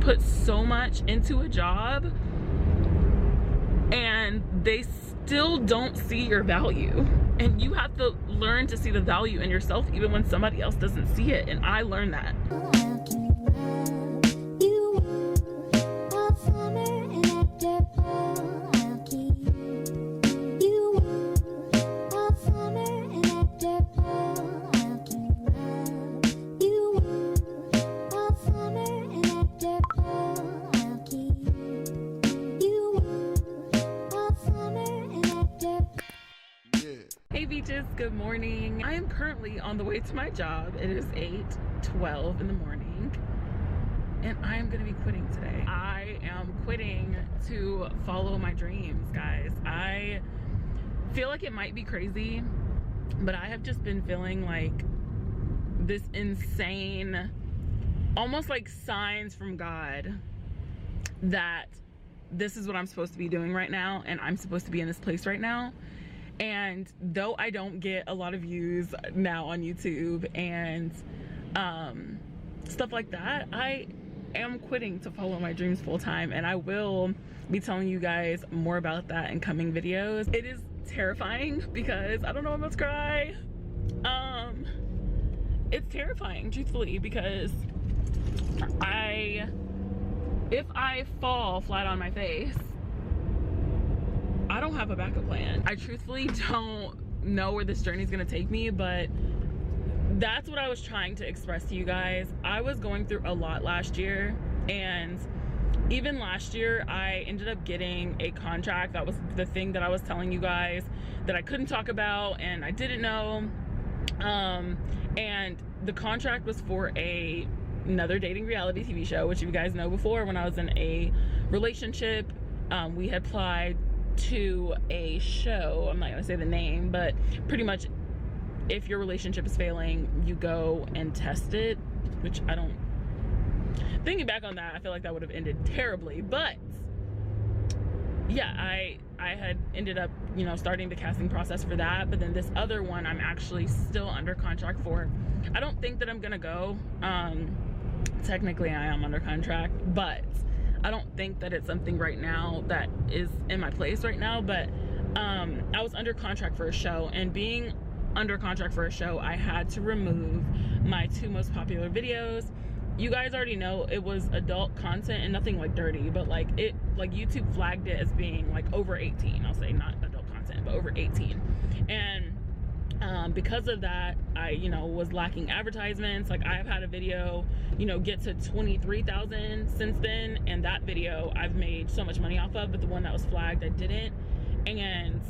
put so much into a job and they still don't see your value. And you have to learn to see the value in yourself even when somebody else doesn't see it. And I learned that. Hey beaches, good morning. I am currently on the way to my job. It is 8:12 in the morning and I am gonna be quitting today. I am quitting to follow my dreams, guys. I feel like it might be crazy, but I have just been feeling like this insane, almost like signs from God that this is what I'm supposed to be doing right now and I'm supposed to be in this place right now. And though I don't get a lot of views now on YouTube and stuff like that, I am quitting to follow my dreams full time, and I will be telling you guys more about that in coming videos. It is terrifying because I don't know, I'm about to cry. It's terrifying, truthfully, because if I fall flat on my face, I don't have a backup plan. I truthfully don't know where this journey is gonna take me, but that's what I was trying to express to you guys. I was going through a lot last year, and even last year I ended up getting a contract. That was the thing that I was telling you guys that I couldn't talk about and I didn't know. And the contract was for another dating reality TV show, which you guys know before, when I was in a relationship, we had applied to a show. I'm not gonna say the name, but pretty much if your relationship is failing, you go and test it, which I don't, thinking back on that, I feel like that would have ended terribly. But yeah, I had ended up, you know, starting the casting process for that. But then this other one I'm actually still under contract for. I don't think that I'm gonna go. Technically I am under contract, but I don't think that it's something right now that is in my place right now. But I was under contract for a show, and being under contract for a show, I had to remove my 2 most popular videos. You guys already know it was adult content and nothing like dirty, but like YouTube flagged it as being like over 18. I'll say not adult content, but over 18. And because of that, I, you know, was lacking advertisements. Like, I've had a video, you know, get to 23,000 since then, and that video I've made so much money off of, but the one that was flagged I didn't. And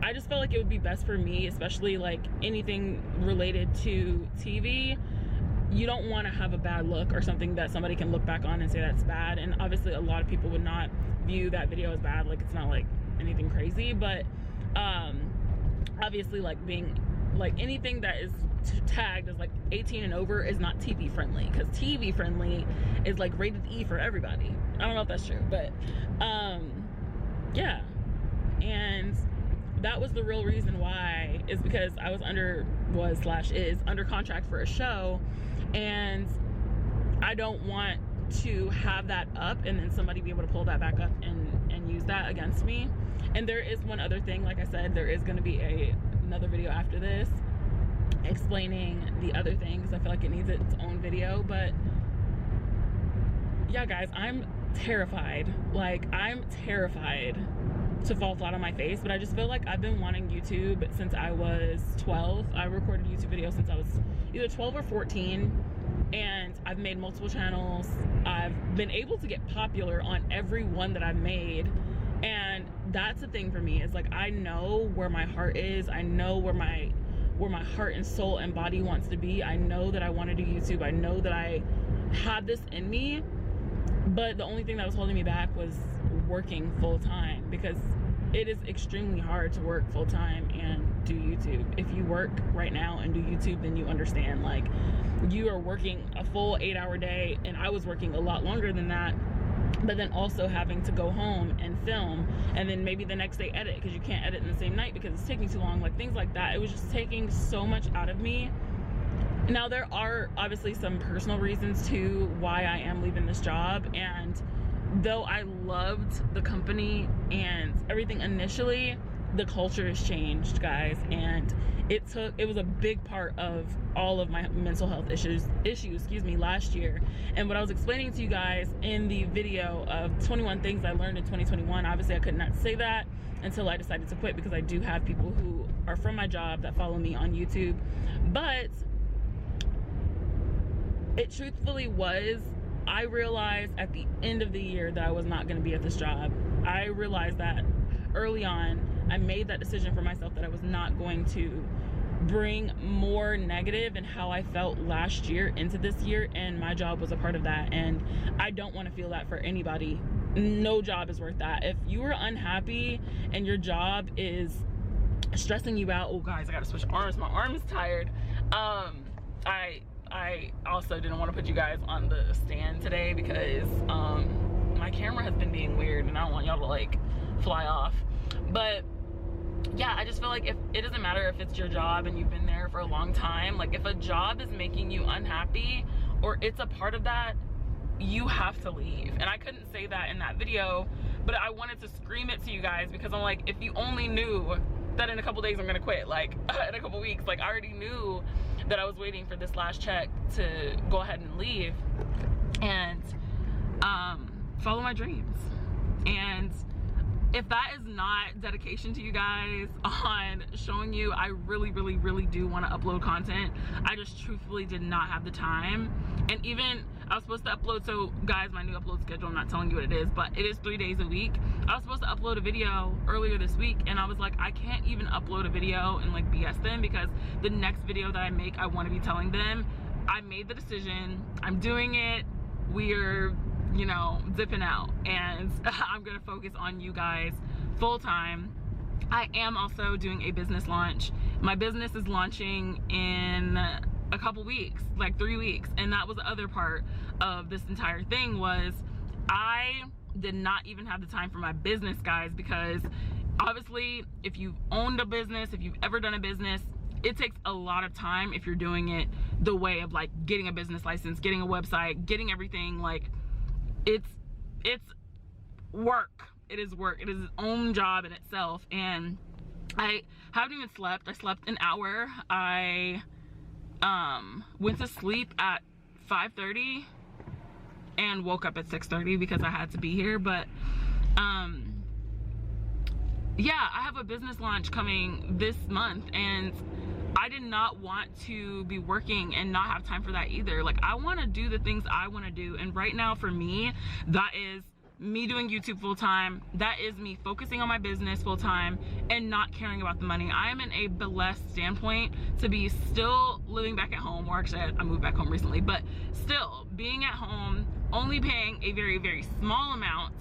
I just felt like it would be best for me, especially like anything related to TV. You don't want to have a bad look or something that somebody can look back on and say that's bad. And obviously a lot of people would not view that video as bad. Like, it's not like anything crazy, but obviously, like, being like anything that is tagged as like 18 and over is not TV friendly, because TV friendly is like rated E for everybody. I don't know if that's true, but yeah. And that was the real reason why, is because I was is under contract for a show, and I don't want to have that up and then somebody be able to pull that back up and use that against me. And there is one other thing, like I said, there is going to be another video after this explaining the other things. I feel like it needs its own video. But yeah, guys, I'm terrified. Like, I'm terrified to fall flat on my face, but I just feel like I've been wanting YouTube since I was 12. I recorded YouTube videos since I was either 12 or 14, and I've made multiple channels. I've been able to get popular on every one that I've made. And that's the thing for me, is like, I know where my heart is. I know where my heart and soul and body wants to be. I know that I want to do YouTube. I know that I have this in me, but the only thing that was holding me back was working full time, because it is extremely hard to work full time and do YouTube. If you work right now and do YouTube, then you understand, like, you are working a full 8-hour day, and I was working a lot longer than that. But then also having to go home and film, and then maybe the next day edit, because you can't edit in the same night because it's taking too long, like things like that. It was just taking so much out of me Now, there are obviously some personal reasons to why I am leaving this job, and though I loved the company and everything initially, the culture has changed, guys, and it was a big part of all of my mental health issues, last year. And what I was explaining to you guys in the video of 21 things I learned in 2021, obviously I could not say that until I decided to quit, because I do have people who are from my job that follow me on YouTube. But it truthfully was, I realized at the end of the year that I was not going to be at this job. I realized that early on. I made that decision for myself that I was not going to bring more negative and how I felt last year into this year, and my job was a part of that, and I don't want to feel that for anybody. No job is worth that. If you are unhappy and your job is stressing you out, oh guys, I gotta switch arms, my arm is tired. I also didn't want to put you guys on the stand today because my camera has been being weird and I don't want y'all to like fly off. But yeah, I just feel like if it doesn't matter if it's your job and you've been there for a long time, like if a job is making you unhappy or it's a part of that, you have to leave. And I couldn't say that in that video, but I wanted to scream it to you guys because I'm like, if you only knew that in a couple days I'm gonna quit, like in a couple weeks, like I already knew that I was waiting for this last check to go ahead and leave and follow my dreams. And if that is not dedication to you guys on showing you I really do want to upload content, I just truthfully did not have the time. And even I was supposed to upload, so guys, my new upload schedule, I'm not telling you what it is, but it is 3 days a week. I was supposed to upload a video earlier this week, and I was like, I can't even upload a video and like BS them, because the next video that I make, I want to be telling them I made the decision, I'm doing it, we're, you know, dipping out, and I'm gonna focus on you guys full time. I am also doing a business launch. My business is launching in a couple weeks, like 3 weeks, and that was the other part of this entire thing, was I did not even have the time for my business, guys, because obviously if you've owned a business, if you've ever done a business, it takes a lot of time if you're doing it the way of like getting a business license, getting a website, getting everything. Like it's work. It is work. It is its own job in itself. And I haven't even slept. I slept an hour. I went to sleep at 5:30 and woke up at 6:30 because I had to be here. But yeah, I have a business launch coming this month, and I did not want to be working and not have time for that either. Like, I want to do the things I want to do, and right now for me, that is me doing YouTube full time. That is me focusing on my business full time and not caring about the money. I am in a blessed standpoint to be still living back at home, or actually I moved back home recently, but still being at home, only paying a very small amount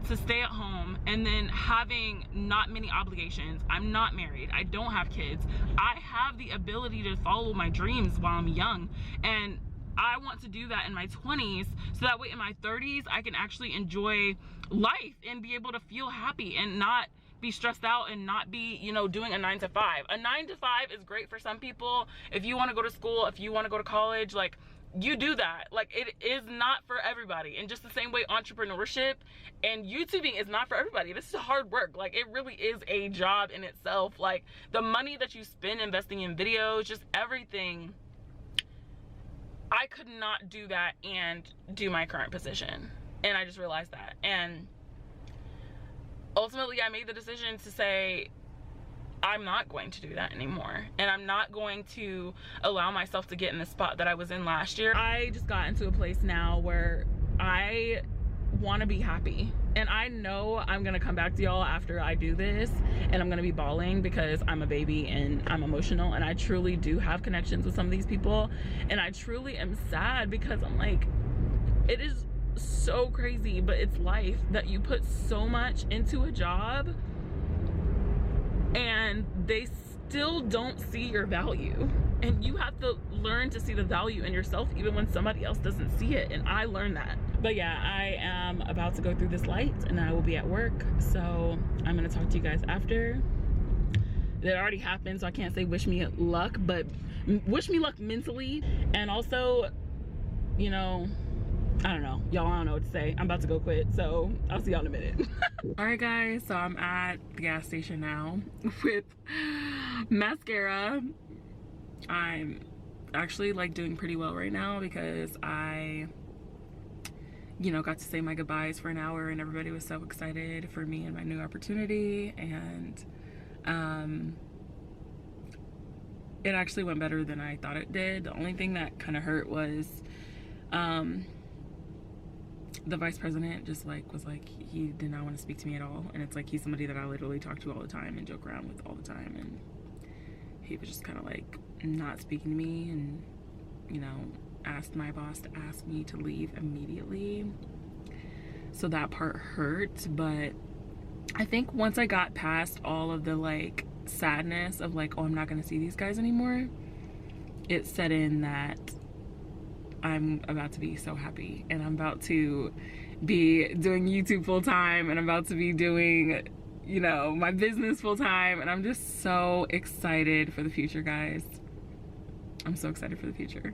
to stay at home, and then having not many obligations. I'm not married, I don't have kids. I have the ability to follow my dreams while I'm young, and I want to do that in my 20s, so that way in my 30s I can actually enjoy life and be able to feel happy and not be stressed out and not be, you know, doing a 9 to 5. A 9 to 5 is great for some people. If you want to go to school, if you want to go to college, like, you do that. Like, it is not for everybody. And just the same way entrepreneurship and YouTubing is not for everybody. This is hard work. Like, it really is a job in itself. Like, the money that you spend investing in videos, just everything, I could not do that and do my current position. And I just realized that. And ultimately I made the decision to say, I'm not going to do that anymore, and I'm not going to allow myself to get in the spot that I was in last year. I just got into a place now where I want to be happy, and I know I'm gonna come back to y'all after I do this, and I'm gonna be bawling because I'm a baby and I'm emotional, and I truly do have connections with some of these people, and I truly am sad because I'm like, it is so crazy, but it's life that you put so much into a job and they still don't see your value, and you have to learn to see the value in yourself even when somebody else doesn't see it. And I learned that. But yeah, I am about to go through this light and I will be at work, so I'm gonna talk to you guys after. That already happened, so I can't say wish me luck, but wish me luck mentally. And also, you know, I don't know, y'all, I don't know what to say. I'm about to go quit, so I'll see y'all in a minute. All right guys, so I'm at the gas station now with mascara. I'm actually like doing pretty well right now because I, you know, got to say my goodbyes for an hour and everybody was so excited for me and my new opportunity. And it actually went better than I thought it did. The only thing that kind of hurt was the vice president just like was like, he did not want to speak to me at all. And it's like, he's somebody that I literally talk to all the time and joke around with all the time, and he was just kind of like not speaking to me, and, you know, asked my boss to ask me to leave immediately. So that part hurt. But I think once I got past all of the like sadness of like, oh, I'm not gonna see these guys anymore, it set in that I'm about to be so happy, and I'm about to be doing YouTube full time, and I'm about to be doing, you know, my business full time, and I'm just so excited for the future, guys. I'm so excited for the future.